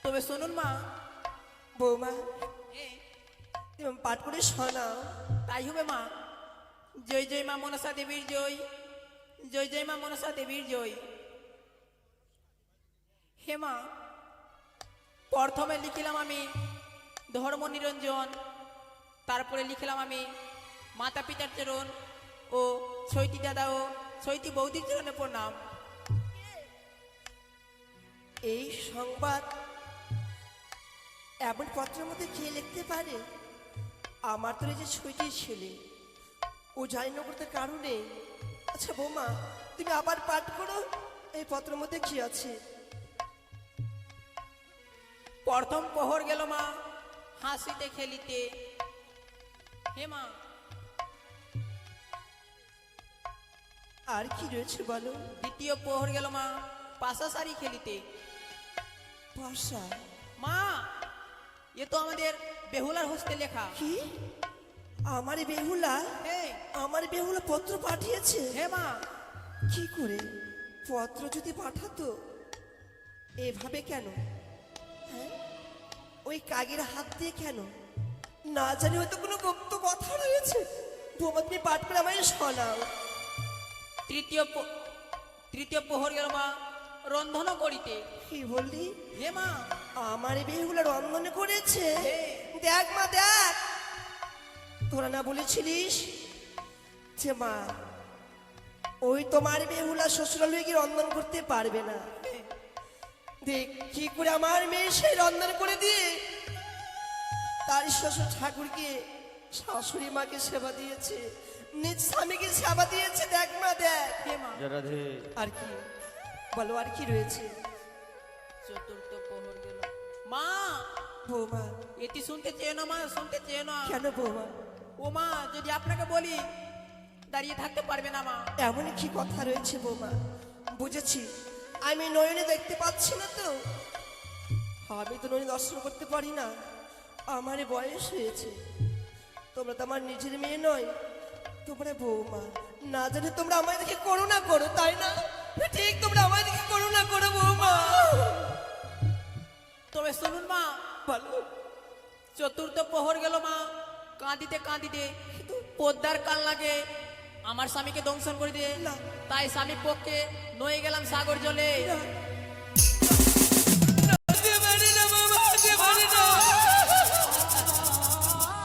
তবে শুনুন মা, বৌমা এ, তুমি পাঠ করে শোনাও। তাই হবে মা। জয় জয় মা মনসা দেবীর জয়, জয় জয় মা মনসা দেবীর জয়। হে মা, প্রথমে লিখিলাম আমি ধর্ম নিরঞ্জন, তারপরে লিখলাম আমি মাতা পিতার চরণ ও ছয়টি দাদা ও ছয়টি বৌদির চরণে প্রণাম। এই সংবাদ এমন পত্রের মধ্যে কে লিখতে পারে? আমার তো এই যে ছয়টি ছেলে, ও জানি না করতে কারণে। আচ্ছা বৌমা, তুমি আবার পাঠ করো, এই পত্রের মধ্যে কি আছে? প্রথম প্রহর গেল মা হাসিতে খেলিতে। হে মা, আর কি রয়েছে বলো? দ্বিতীয় প্রহর গেল মা পাশাসারি খেলিতে। ভাষা মা, এ তো আমাদের বেহুলার হস্তে লেখা। কি? আমার বেহুলা, হে, আমার বেহুলা পত্র পাঠিয়েছে? হে মা, কি করে? পত্র যদি পাঠাতো এভাবে কেন? হ্যাঁ, ওই কাগের হাত দিয়ে কেন? না জানি হয়তো কোনো গুপ্ত কথা রয়েছে। বৌমা তুমি পাঠ করে আমায় শোনাও। তৃতীয় প্রহর গেল মা রন্ধন করিতে। কি বললি? হে মা, আমার বেহুলা রন্ধন করেছে? হে। দেখ মা দেখ, তোরা না বলেছিলিস যে মা ওই তোমার বেহুলা শ্বশুরালয়ে গিয়ে রন্ধন করতে পারবে না? দেখ কি করে আমার মেয়ে সেই রন্ধন করে দিয়ে তার শ্বশুর ঠাকুরকে, শাশুড়ি মাকে সেবা দিয়েছে, নিজ স্বামীকে সেবা দিয়েছে। দেখ মা দেখ। হে মা। রাধে আর কি বলো, আর কি রয়েছে? চতুর্থ প্রহর গেল মা। বৌমা, এটি শুনতে চেয়ে না মা, শুনতে চেয়ে না। কেন বৌমা? ও মা, যদি আপনাকে বলি দাঁড়িয়ে থাকতে পারবে না মা। এমন কি কথা রয়েছে বৌমা? বুঝেছি, আমি নয়নে দেখতে পাচ্ছি না তো, আমি তো নয়নে দর্শন করতে পারি না। আমার বয়স হয়েছে, তোমরা তো আমার নিজের মেয়ে নয়, তোমরা বৌমা। না জানি তোমরা আমায় দেখে করুণা করো, তাই না? ঠিক, তোমরা আমায় দেখে করুণা করো বৌমা। তবে শুনুন মা, বলো। চতুর্থ প্রহর গেল মা কাঁদিতে কাঁদিতে পদ্মার কান লাগে আমার স্বামীকে দংশন করে দিয়ে। না। তাই স্বামী পক্ষে নয়ে গেলাম সাগর জলে। না।